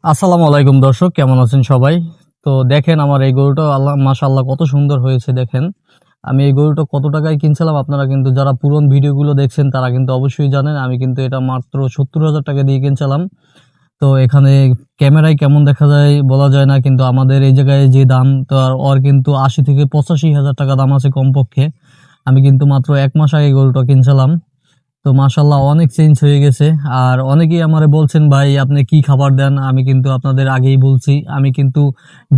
আসসালামু আলাইকুম দর্শক, কেমন আছেন সবাই? তো দেখেন আমার এই গরুটা আল্লাহ মাশাআল্লাহ কত সুন্দর হয়েছে দেখেন। আমি এই গরুটা কত টাকায় কিনছিলাম আপনারা কিন্তু যারা পুরনো ভিডিওগুলো দেখছেন তারা কিন্তু অবশ্যই জানেন। আমি কিন্তু এটা মাত্র ৭০,০০০ টাকা দিয়ে কিনছিলাম। তো এখানে ক্যামেরায় কেমন দেখা যায় বলা যায় না, কিন্তু আমাদের এই জায়গায় যে দাম তো ওর কিন্তু ৮০ থেকে ৮৫,০০০ টাকা দাম আছে কমপক্ষে। আমি কিন্তু মাত্র ১ মাস আগে গরুটা কিনছিলাম। তো মাশাআল্লাহ অনেক চেঞ্জ হয়ে গেছে। আর অনেকেই আমারে বলছেন, "ভাই আপনি কি খাবার দেন?" আমি কিন্তু আপনাদের আগেই বলছি, আমি কিন্তু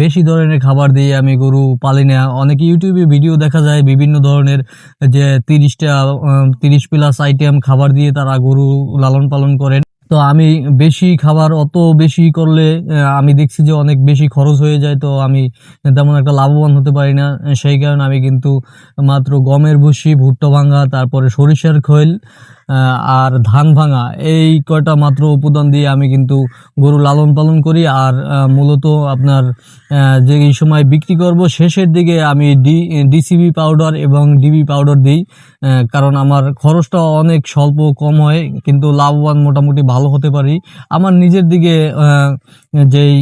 বেশি ধরনের খাবার দিয়ে আমি গরু পালি না। অনেকে YouTube এ ভিডিও দেখা যায় বিভিন্ন ধরনের যে ৩০ টা ৩০ প্লাস আইটেম খাবার দিয়ে তারা গরু লালন পালন করেন। তো আমি বেশি খাবার অত বেশি করলে আমি দেখছি যে অনেক বেশি খরচ হয়ে যায়। তো আমি তেমন একটা লাভবান হতে পারি না। সেই কারণে আমি কিন্তু মাত্র গমের ভুসি, ভুট্টা ভাঙা, তারপরে সরিষার খৈল আ আর ধান ভাঙা, এই কয়টা মাত্র উপাদান দিয়ে আমি কিন্তু গরু লালন পালন করি। আর মূলত আপনার যে এই সময় বিক্রি করব শেষের দিকে আমি ডিসিবি পাউডার এবং ডিবি পাউডার দেই। কারণ আমার খরচটা অনেক স্বল্প কম হয়, কিন্তু লাভবান মোটামুটি ভালো হতে পারি। আমার নিজের দিকে যেই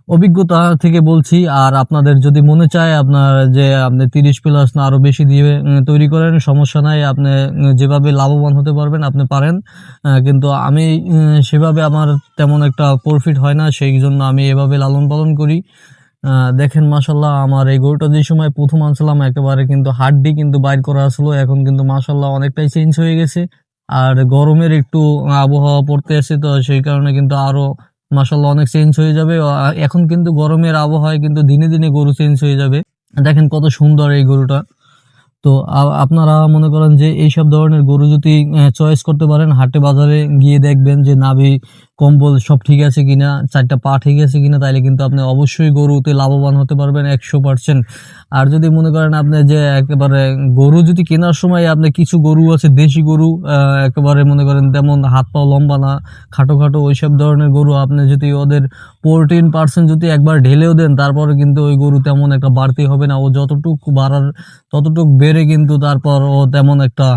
অভিজ্ঞতা থেকে বলছি। আর আপনাদের যদি মনে চায় আপনার যে আপনি ৩০ প্লাস না আরো বেশি দিয়ে তৈরি করেন, সমস্যা নাই। আপনি যেভাবে লাভবান হতে পারবেন আপনি পারেন। কিন্তু আমি সেভাবে আমার তেমন একটা প্রফিট হয় না। সেইজন্য আমি এভাবে লালন পালন করি। দেখেন মাশাআল্লাহ আমার এই গরুটা যে সময় ১ম আনছিলাম একেবারে কিন্তু হাড্ডি কিন্তু বাইর করা ছিল। এখন কিন্তু মাশাআল্লাহ অনেকটাই চেঞ্জ হয়ে গেছে। আর গরমের একটু আবহাওয়া পড়তে আছে, তো সেই কারণে কিন্তু আরো মাশাআল্লাহ অনেক চেঞ্জ হয়ে যাবে। এখন কিন্তু গরমের আবহাওয়ায় কিন্তু দিনে, দিনে গরু চেঞ্জ হয়ে যাবে। দেখেন কত সুন্দর এই গরুটা। তো আপনারা মনে করেন যে এইসব ধরনের গরু যদি চয়েস করতে পারেন, হাটে বাজারে গিয়ে দেখবেন যে নাভি, কম্বল সব ঠিক আছে কিনা, ৪ টা পা ঠিক আছে কিনা, তাইলে কিন্তু আপনি অবশ্যই গরুতে লাভবান হতে পারবেন ১০০%। আর যদি মনে করেন আপনি যে একেবারে গরু যদি কেনার সময় আপনি কিছু গরু আছে দেশি গরু, একেবারে মনে করেন তেমন হাত পা লম্বা না, খাটো, খাটো ওইসব ধরনের গরু আপনি যদি ওদের 14% যদি একবার ঢেলেও দেন তারপরে কিন্তু ওই গরু তেমন একটা বাড়তি হবে না। ও যতটুকু বাড়ার ততটুক বেড়ে কিন্তু তারপর ও তেমন একটা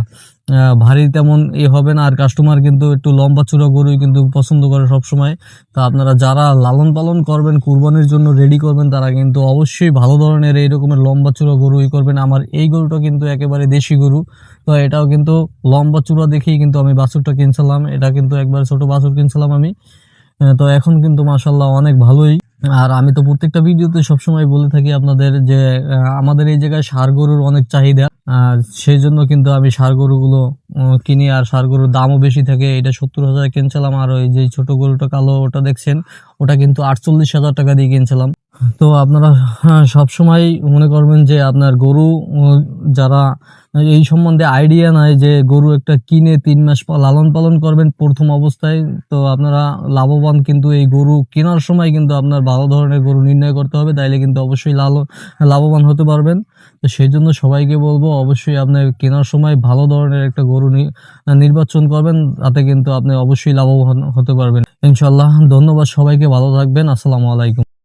ভারী তেমন হবে না। আর কাস্টমার কিন্তু একটু লম্বা চূড়া গরুই কিন্তু পছন্দ করে সবসময়। তো আপনারা যারা লালন পালন করবেন, কুরবানির জন্য রেডি করবেন, তারা কিন্তু অবশ্যই ভালো ধরনের এই রকমের লম্বা চূড়া গরুই করবেন। আমার এই গরুটা কিন্তু একেবারে দেশি গরু। তো এটাও কিন্তু লম্বা চূড়া দেখেই কিন্তু আমি বাছুরটা কিনছিলাম। এটা কিন্তু একবার ছোট বাছুর কিনছিলাম আমি। তো এখন কিন্তু মাশাআল্লাহ অনেক ভালোই। আর আমি তো প্রত্যেকটা ভিডিওতে সবসময় বলে থাকি আপনাদের যে আমাদের এই জায়গায় ষাঁড় গরুর অনেক চাহিদা। সেইজন্য কিন্তু আমি ষাঁড় গরুগুলো কিনি। আর ষাঁড় গরুর দামও বেশি থাকে। এটা ৭০,০০০ কিনছিলাম। আর ওই যে ছোট গরুটা কালো ওটা দেখছেন, ওটা কিন্তু ৪৮,০০০ টাকা দিয়ে কিনছিলাম। তো আপনারা সবসময় মনে করবেন যে আপনার গরু যারা এই সম্বন্ধে আইডিয়া নাই যে গরু একটা কিনে ৩ মাস লালন পালন করবেন ১ম অবস্থায়, তো আপনারা লাভবান কিন্তু এই গরু কেনার সময় কিন্তু আপনার ভালো ধরনের গরু নির্ণয় করতে হবে, তাইলে কিন্তু অবশ্যই লাভবান হতে পারবেন। তো সেইজন্য সবাইকে বলবো অবশ্যই আপনি কেনার সময় ভালো ধরনের একটা গরু নির্বাচন করবেন, তাতে কিন্তু আপনি অবশ্যই লাভবান হতে পারবেন ইনশাআল্লাহ। ধন্যবাদ সবাইকে, ভালো থাকবেন। আসসালামু আলাইকুম।